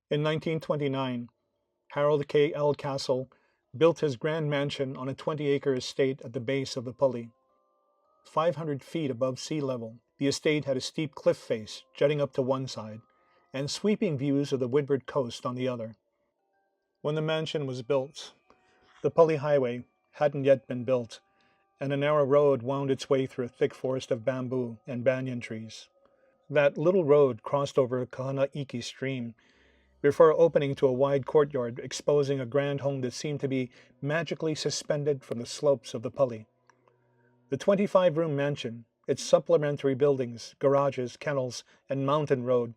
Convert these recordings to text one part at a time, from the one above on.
In 1929, Harold K. L. Castle built his grand mansion on a 20-acre estate at the base of the Pali. 500 feet above sea level, the estate had a steep cliff face jutting up to one side, and sweeping views of the windward coast on the other. When the mansion was built, the Pali Highway hadn't yet been built, and a narrow road wound its way through a thick forest of bamboo and banyan trees. That little road crossed over Kahanaiki Stream before opening to a wide courtyard exposing a grand home that seemed to be magically suspended from the slopes of the Pali. The 25-room mansion, its supplementary buildings, garages, kennels, and mountain road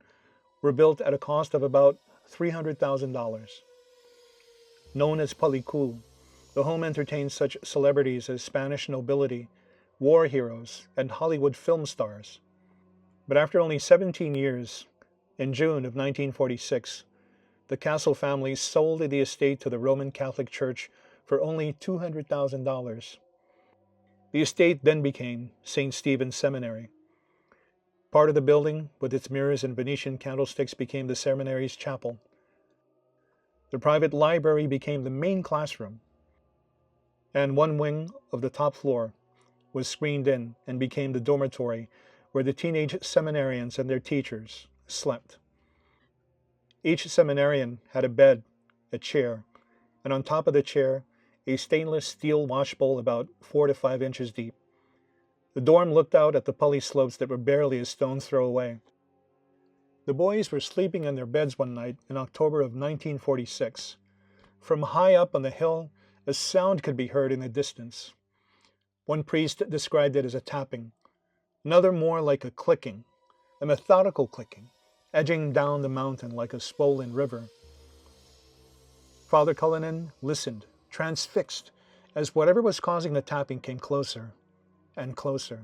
were built at a cost of about $300,000. Known as Palikul, the home entertained such celebrities as Spanish nobility, war heroes, and Hollywood film stars. But after only 17 years, in June of 1946, the Castle family sold the estate to the Roman Catholic Church for only $200,000. The estate then became St. Stephen's Seminary. Part of the building, with its mirrors and Venetian candlesticks, became the seminary's chapel. The private library became the main classroom, and one wing of the top floor was screened in and became the dormitory where the teenage seminarians and their teachers slept. Each seminarian had a bed, a chair, and on top of the chair, a stainless steel washbowl about 4 to 5 inches deep. The dorm looked out at the Pali slopes that were barely a stone's throw away. The boys were sleeping in their beds one night in October of 1946. From high up on the hill, a sound could be heard in the distance. One priest described it as a tapping, another more like a clicking, a methodical clicking, edging down the mountain like a swollen river. Father Cullinan listened, transfixed, as whatever was causing the tapping came closer and closer,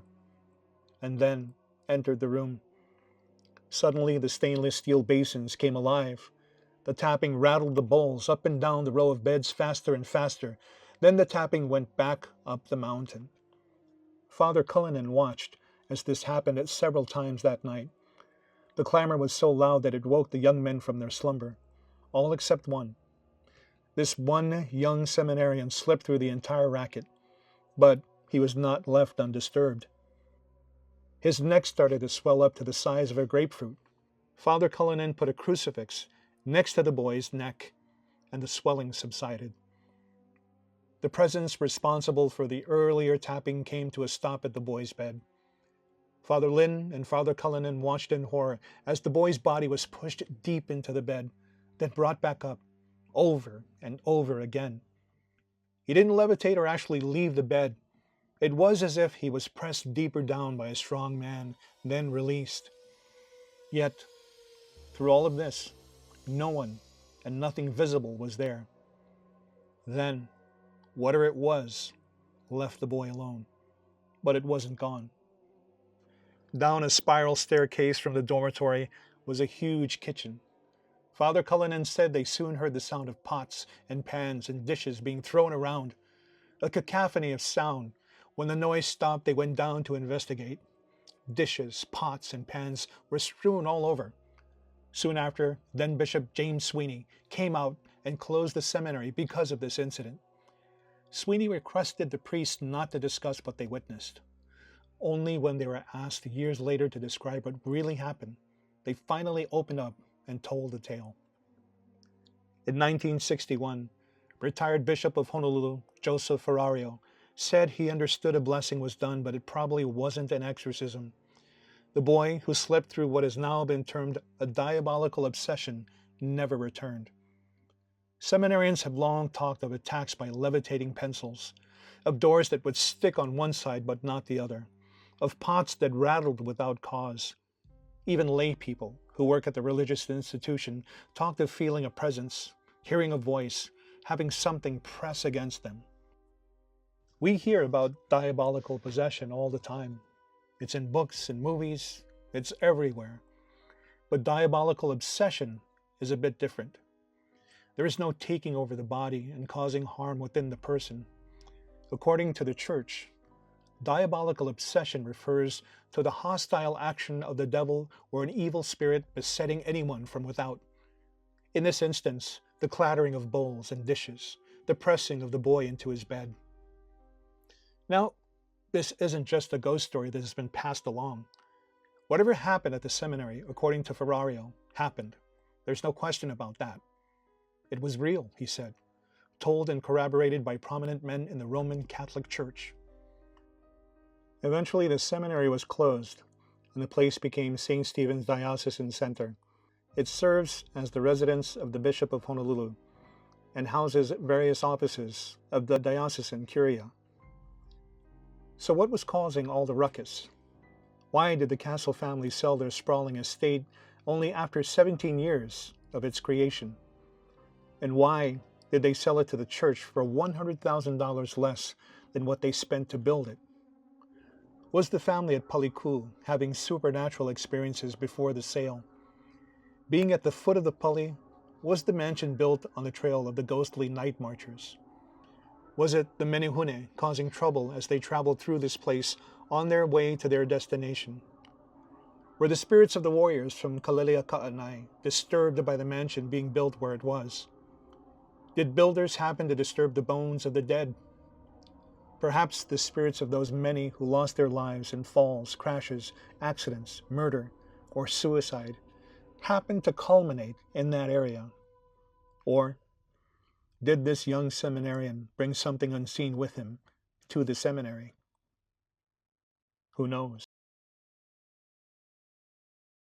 and then entered the room. Suddenly the stainless steel basins came alive. The tapping rattled the bowls up and down the row of beds faster and faster. Then the tapping went back up the mountain. Father Cullinan watched as this happened at several times that night. The clamor was so loud that it woke the young men from their slumber, all except one. This one young seminarian slept through the entire racket, but he was not left undisturbed. His neck started to swell up to the size of a grapefruit. Father Cullinan put a crucifix next to the boy's neck, and the swelling subsided. The presence responsible for the earlier tapping came to a stop at the boy's bed. Father Lynn and Father Cullinan watched in horror as the boy's body was pushed deep into the bed, then brought back up, over and over again. He didn't levitate or actually leave the bed. It was as if he was pressed deeper down by a strong man, then released. Yet, through all of this, no one and nothing visible was there. Then, whatever it was, left the boy alone. But it wasn't gone. Down a spiral staircase from the dormitory was a huge kitchen. Father Cullinan said they soon heard the sound of pots and pans and dishes being thrown around, a cacophony of sound. When the noise stopped, they went down to investigate. Dishes, pots, and pans were strewn all over. Soon after, then Bishop James Sweeney came out and closed the seminary because of this incident. Sweeney requested the priests not to discuss what they witnessed. Only when they were asked years later to describe what really happened, they finally opened up and told the tale. In 1961, retired Bishop of Honolulu, Joseph Ferrario, said he understood a blessing was done, but it probably wasn't an exorcism. The boy, who slept through what has now been termed a diabolical obsession, never returned. Seminarians have long talked of attacks by levitating pencils, of doors that would stick on one side but not the other, of pots that rattled without cause. Even lay people who work at the religious institution talked of feeling a presence, hearing a voice, having something press against them. We hear about diabolical possession all the time. It's in books and movies, it's everywhere. But diabolical obsession is a bit different. There is no taking over the body and causing harm within the person. According to the Church, diabolical obsession refers to the hostile action of the devil or an evil spirit besetting anyone from without. In this instance, the clattering of bowls and dishes, the pressing of the boy into his bed. Now, this isn't just a ghost story that has been passed along. Whatever happened at the seminary, according to Ferrario, happened. There's no question about that. It was real, he said, told and corroborated by prominent men in the Roman Catholic Church. Eventually, the seminary was closed, and the place became St. Stephen's Diocesan Center. It serves as the residence of the Bishop of Honolulu and houses various offices of the diocesan curia. So what was causing all the ruckus? Why did the Castle family sell their sprawling estate only after 17 years of its creation? And why did they sell it to the church for $100,000 less than what they spent to build it? Was the family at Paliku having supernatural experiences before the sale? Being at the foot of the Pali, was the mansion built on the trail of the ghostly night marchers? Was it the Menehune causing trouble as they traveled through this place on their way to their destination? Were the spirits of the warriors from Kalelea Ka'anai disturbed by the mansion being built where it was? Did builders happen to disturb the bones of the dead? Perhaps the spirits of those many who lost their lives in falls, crashes, accidents, murder, or suicide happened to culminate in that area? Or did this young seminarian bring something unseen with him to the seminary? Who knows?